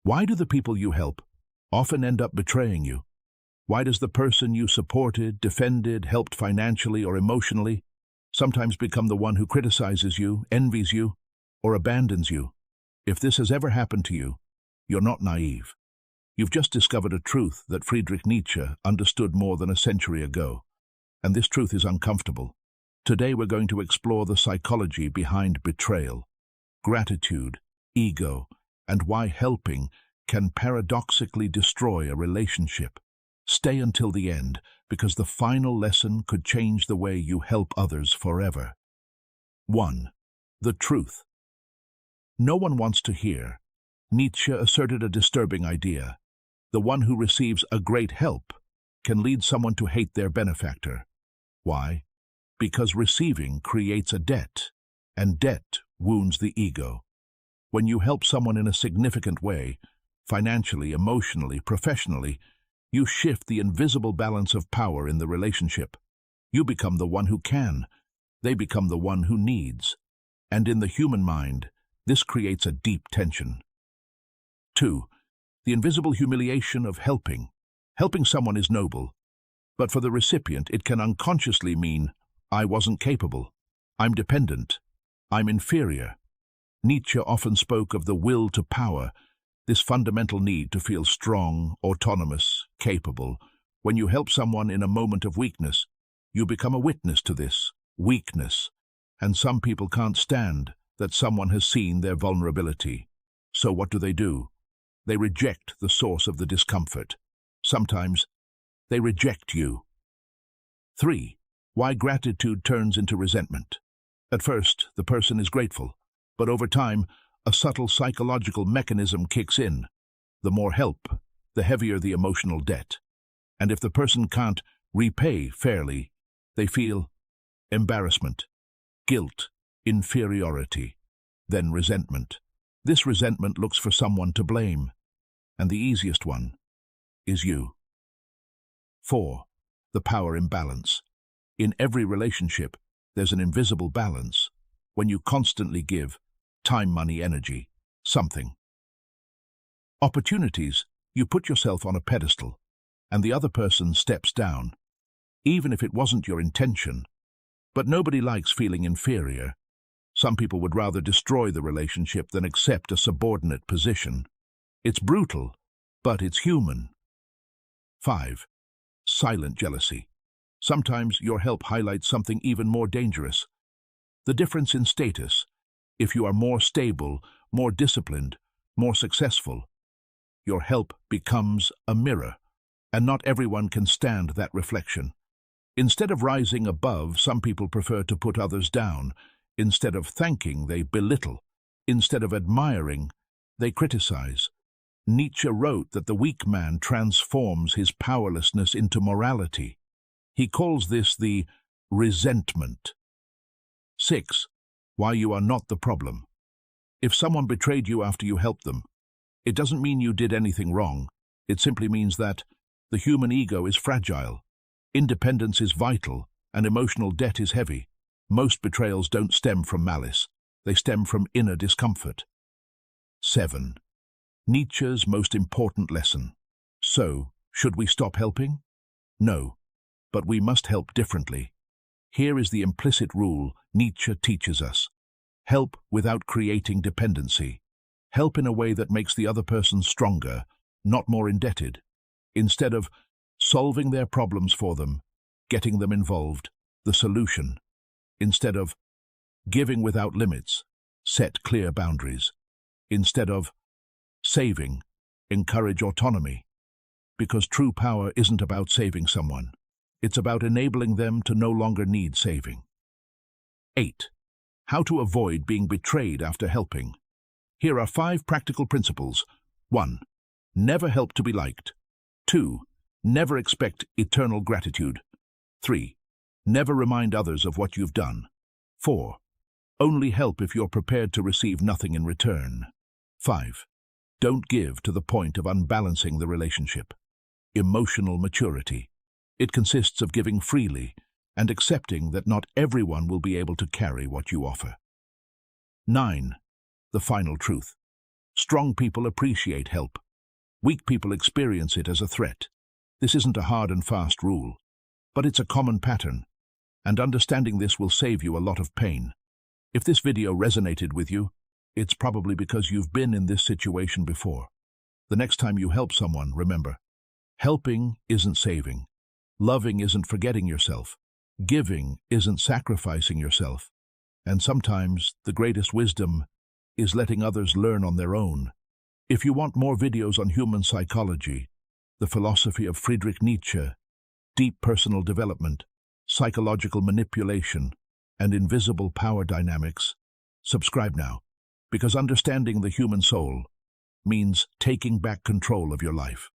Why do the people you help often end up betraying you? Why does the person you supported, defended, helped financially or emotionally sometimes become the one who criticizes you, envies you, or abandons you? If this has ever happened to you, you're not naive. You've just discovered a truth that Friedrich Nietzsche understood more than a century ago. And this truth is uncomfortable. Today we're going to explore the psychology behind betrayal, gratitude, ego, and why helping can paradoxically destroy a relationship. Stay until the end, because the final lesson could change the way you help others forever. 1. The truth. No one wants to hear. Nietzsche asserted a disturbing idea. The one who receives a great help can lead someone to hate their benefactor. Why? Because receiving creates a debt, and debt wounds the ego. When you help someone in a significant way, financially, emotionally, professionally, you shift the invisible balance of power in the relationship. You become the one who can. They become the one who needs. And in the human mind, this creates a deep tension. 2. The invisible humiliation of helping. Helping someone is noble, but for the recipient it can unconsciously mean, I wasn't capable, I'm dependent, I'm inferior. Nietzsche often spoke of the will to power, this fundamental need to feel strong, autonomous, capable. When you help someone in a moment of weakness, you become a witness to this weakness, and some people can't stand that someone has seen their vulnerability. So what do? They reject the source of the discomfort. Sometimes they reject you. 3. Why gratitude turns into resentment. At first, the person is grateful, but over time, a subtle psychological mechanism kicks in. The more help, the heavier the emotional debt. And if the person can't repay fairly, they feel embarrassment, guilt, inferiority, then resentment. This resentment looks for someone to blame, and the easiest one is you. 4. The power imbalance. In every relationship, there's an invisible balance. When you constantly give, time, money, energy, something. Opportunities, you put yourself on a pedestal, and the other person steps down, even if it wasn't your intention. But nobody likes feeling inferior. Some people would rather destroy the relationship than accept a subordinate position. It's brutal, but it's human. 5. Silent jealousy. Sometimes your help highlights something even more dangerous. The difference in status. If you are more stable, more disciplined, more successful, your help becomes a mirror, and not everyone can stand that reflection. Instead of rising above, some people prefer to put others down. Instead of thanking, they belittle. Instead of admiring, they criticize. Nietzsche wrote that the weak man transforms his powerlessness into morality. He calls this the resentment. 6. Why you are not the problem. If someone betrayed you after you helped them, it doesn't mean you did anything wrong. It simply means that the human ego is fragile, independence is vital, and emotional debt is heavy. Most betrayals don't stem from malice. They stem from inner discomfort. 7. Nietzsche's most important lesson. So, should we stop helping? No, but we must help differently. Here is the implicit rule Nietzsche teaches us. Help without creating dependency. Help in a way that makes the other person stronger, not more indebted. Instead of solving their problems for them, getting them involved, the solution. Instead of giving without limits, set clear boundaries. Instead of saving, encourage autonomy. Because true power isn't about saving someone. It's about enabling them to no longer need saving. 8. How to avoid being betrayed after helping. Here are 5 practical principles. 1. Never help to be liked. 2. Never expect eternal gratitude. 3. Never remind others of what you've done. 4. Only help if you're prepared to receive nothing in return. 5. Don't give to the point of unbalancing the relationship. Emotional maturity. It consists of giving freely and accepting that not everyone will be able to carry what you offer. 9. The final truth. Strong people appreciate help. Weak people experience it as a threat. This isn't a hard and fast rule, but it's a common pattern, and understanding this will save you a lot of pain. If this video resonated with you, it's probably because you've been in this situation before. The next time you help someone, remember, helping isn't saving. Loving isn't forgetting yourself. Giving isn't sacrificing yourself. And sometimes the greatest wisdom is letting others learn on their own. If you want more videos on human psychology, the philosophy of Friedrich Nietzsche, deep personal development, psychological manipulation, and invisible power dynamics, subscribe now, because understanding the human soul means taking back control of your life.